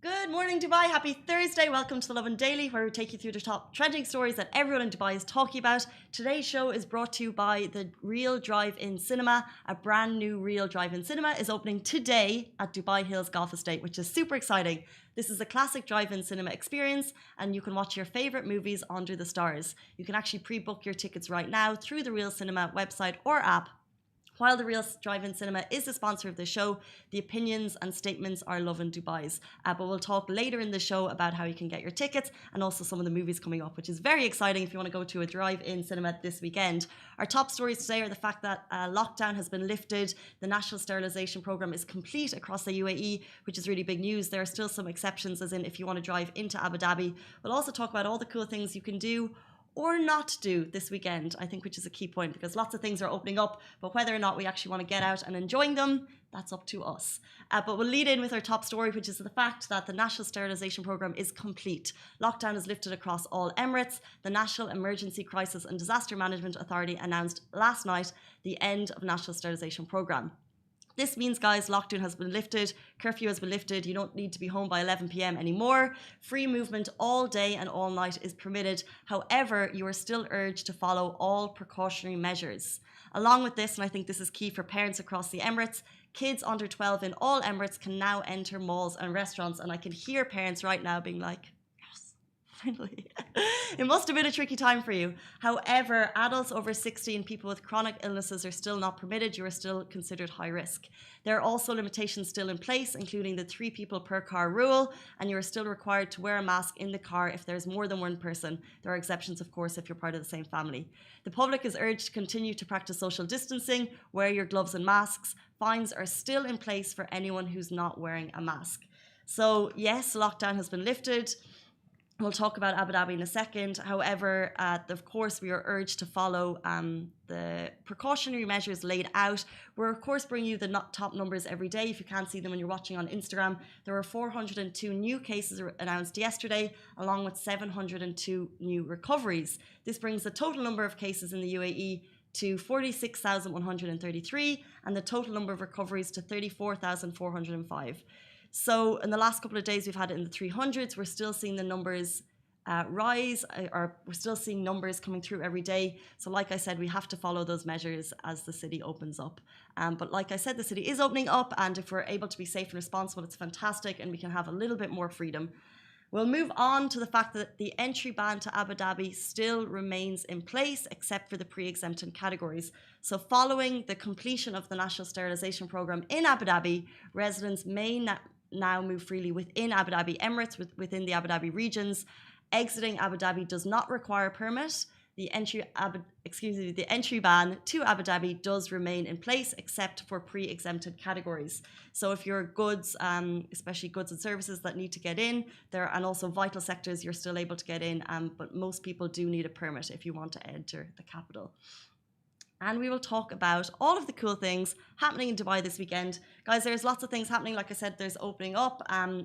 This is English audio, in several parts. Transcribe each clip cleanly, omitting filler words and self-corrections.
Good morning, Dubai. Happy Thursday. Welcome to the Lovin Daily, where we take you through the top trending stories that everyone in Dubai is talking about. Today's show is brought to you by the Real Drive-In Cinema. A brand new Real Drive-In Cinema is opening today at Dubai Hills Golf Estate, which is super exciting. This is a classic drive-in cinema experience, and you can watch your favorite movies under the stars. You can actually pre-book your tickets right now through the Real Cinema website or app. While the Real Drive-In Cinema is the sponsor of the show, the opinions and statements are Lovin Dubai's. But we'll talk later in the show about how you can get your tickets and also some of the movies coming up, which is very exciting if you want to go to a drive-in cinema this weekend. Our top stories today are the fact that lockdown has been lifted. The national sterilisation program is complete across the UAE, which is really big news. There are still some exceptions, as in if you want to drive into Abu Dhabi. We'll also talk about all the cool things you can do or not do this weekend, I think, which is a key point, because lots of things are opening up, but whether or not we actually want to get out and enjoying them, that's up to us. But we'll lead in with our top story, which is the fact that the national sterilisation program is complete. Lockdown is lifted across all Emirates. The National Emergency Crisis and Disaster Management Authority announced last night the end of national sterilisation program. This means, guys, lockdown has been lifted, curfew has been lifted, you don't need to be home by 11 p.m. anymore. Free movement all day and all night is permitted. However, you are still urged to follow all precautionary measures. Along with this, and I think this is key for parents across the Emirates, kids under 12 in all Emirates can now enter malls and restaurants. And I can hear parents right now being like, finally. It must have been a tricky time for you. However, adults over 60 and people with chronic illnesses are still not permitted. You are still considered high risk. There are also limitations still in place, including the 3 people per car rule, and you are still required to wear a mask in the car if there's more than one person. There are exceptions, of course, if you're part of the same family. The public is urged to continue to practice social distancing, wear your gloves and masks. Fines are still in place for anyone who's not wearing a mask. So yes, lockdown has been lifted. We'll talk about Abu Dhabi in a second. However, of course, we are urged to follow the precautionary measures laid out. We're, of course, bringing you the top numbers every day. If you can't see them when you're watching on Instagram, there were 402 new cases announced yesterday, along with 702 new recoveries. This brings the total number of cases in the UAE to 46,133 and the total number of recoveries to 34,405. So in the last couple of days, we've had it in the 300s. We're still seeing the numbers rise, or we're still seeing numbers coming through every day. So like I said, we have to follow those measures as the city opens up. But like I said, the city is opening up, and if we're able to be safe and responsible, it's fantastic, and we can have a little bit more freedom. We'll move on to the fact that the entry ban to Abu Dhabi still remains in place, except for the pre-exempted categories. So following the completion of the national sterilisation program in Abu Dhabi, residents may now move freely within Abu Dhabi Emirates, within the Abu Dhabi regions. Exiting Abu Dhabi does not require a permit. The entry ban to Abu Dhabi does remain in place, except for pre-exempted categories. So if you're goods, especially goods and services that need to get in there, and also vital sectors, you're still able to get in, but most people do need a permit if you want to enter the capital. And we will talk about all of the cool things happening in Dubai this weekend. Guys, there's lots of things happening. Like I said, there's opening up.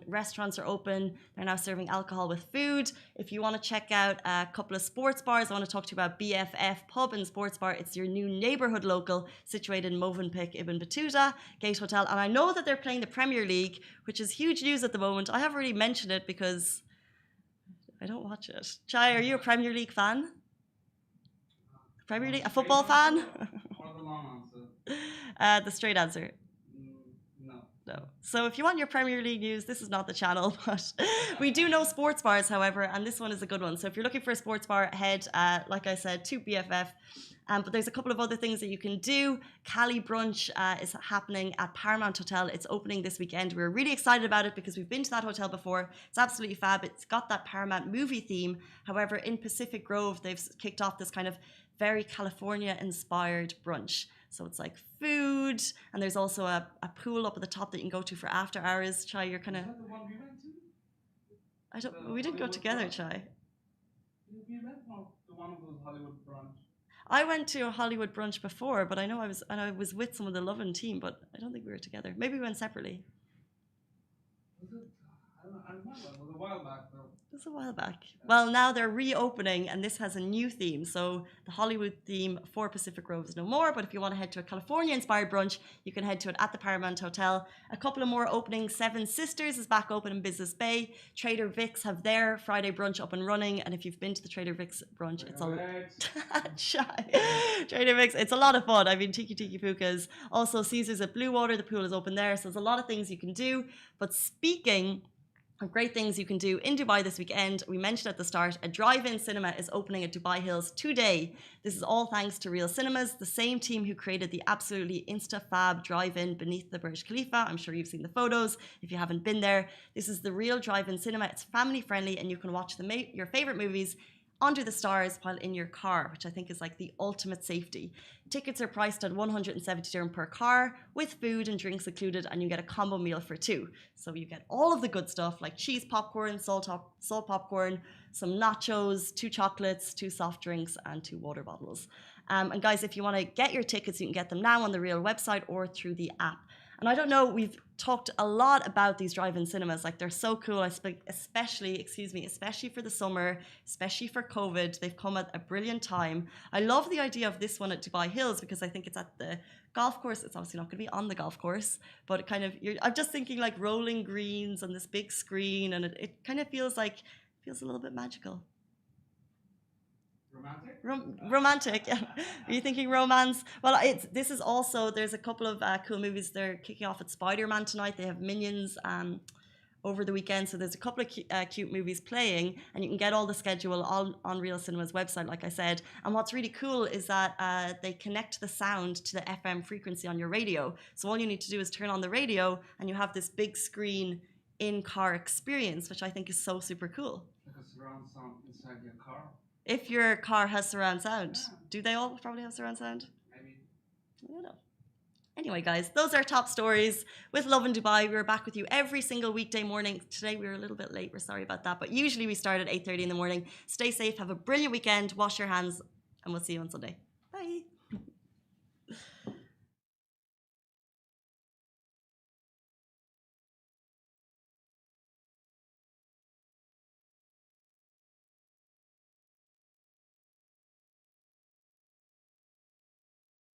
Restaurants are open. They're now serving alcohol with food. If you want to check out a couple of sports bars, I want to talk to you about BFF Pub and Sports Bar. It's your new neighbourhood local situated in Movenpick, Ibn Battuta, Gate Hotel. And I know that they're playing the Premier League, which is huge news at the moment. I haven't really mentioned it because I don't watch it. Chai, are you a Premier League fan? Premier League, a football fan? Or the long answer? The straight answer. No. No. So if you want your Premier League news, this is not the channel, but we do know sports bars, however, and this one is a good one. So if you're looking for a sports bar, head, like I said, to BFF. But there's a couple of other things that you can do. Cali Brunch is happening at Paramount Hotel. It's opening this weekend. We're really excited about it because we've been to that hotel before. It's absolutely fab. It's got that Paramount movie theme. However, in Pacific Grove, they've kicked off this kind of very California-inspired brunch. So it's like food, and there's also a pool up at the top that you can go to for after hours. Chai, you're kind of... Is that the one we went to? We didn't go together, Chai. We went to one of those Hollywood brunch. I went to a Hollywood brunch before, but I know I was with some of the Lovin team, but I don't think we were together. Maybe we went separately. Was it? I I remember it was a while back though. It was a while back. Well, now they're reopening, and this has a new theme. So the Hollywood theme for Pacific Grove is no more. But if you want to head to a California-inspired brunch, you can head to it at the Paramount Hotel. A couple of more openings. Seven Sisters is back open in Business Bay. Trader Vic's have their Friday brunch up and running. And if you've been to the Trader Vic's brunch, it's Trader Vic's. It's a lot of fun. I mean, Tiki Pukas. Also, Caesars at Blue Water. The pool is open there, so there's a lot of things you can do. But speaking of great things you can do in Dubai this weekend, we mentioned at the start, a drive-in cinema is opening at Dubai Hills today. This is all thanks to Real Cinemas, the same team who created the absolutely insta-fab drive-in beneath the Burj Khalifa. I'm sure you've seen the photos if you haven't been there. This is the real drive-in cinema. It's family-friendly and you can watch your favorite movies under the stars while in your car, which I think is like the ultimate safety. Tickets are priced at 170 dirham per car with food and drinks included, and you get a combo meal for two. So you get all of the good stuff like cheese popcorn, salt popcorn, some nachos, 2 chocolates, 2 soft drinks, and 2 water bottles. And guys, if you want to get your tickets, you can get them now on the Real website or through the app. And I don't know, we've talked a lot about these drive-in cinemas. Like, they're so cool. Especially for the summer, especially for COVID. They've come at a brilliant time. I love the idea of this one at Dubai Hills because I think it's at the golf course. It's obviously not going to be on the golf course, but it kind of, I'm just thinking like rolling greens and this big screen, and it kind of feels a little bit magical. Romantic. Yeah. Are you thinking romance? Well, this is also, there's a couple of cool movies. They're kicking off at Spider-Man tonight. They have Minions over the weekend. So there's a couple of cute movies playing, and you can get all the schedule on Real Cinema's website, like I said. And what's really cool is that they connect the sound to the FM frequency on your radio. So all you need to do is turn on the radio, and you have this big screen in-car experience, which I think is so super cool. Like a surround sound inside your car. If your car has surround sound. Yeah. Do they all probably have surround sound? Maybe. I don't know. Anyway, guys, those are top stories with Lovin Dubai. We're back with you every single weekday morning. Today we were a little bit late. We're sorry about that. But usually we start at 8:30 in the morning. Stay safe. Have a brilliant weekend. Wash your hands. And we'll see you on Sunday.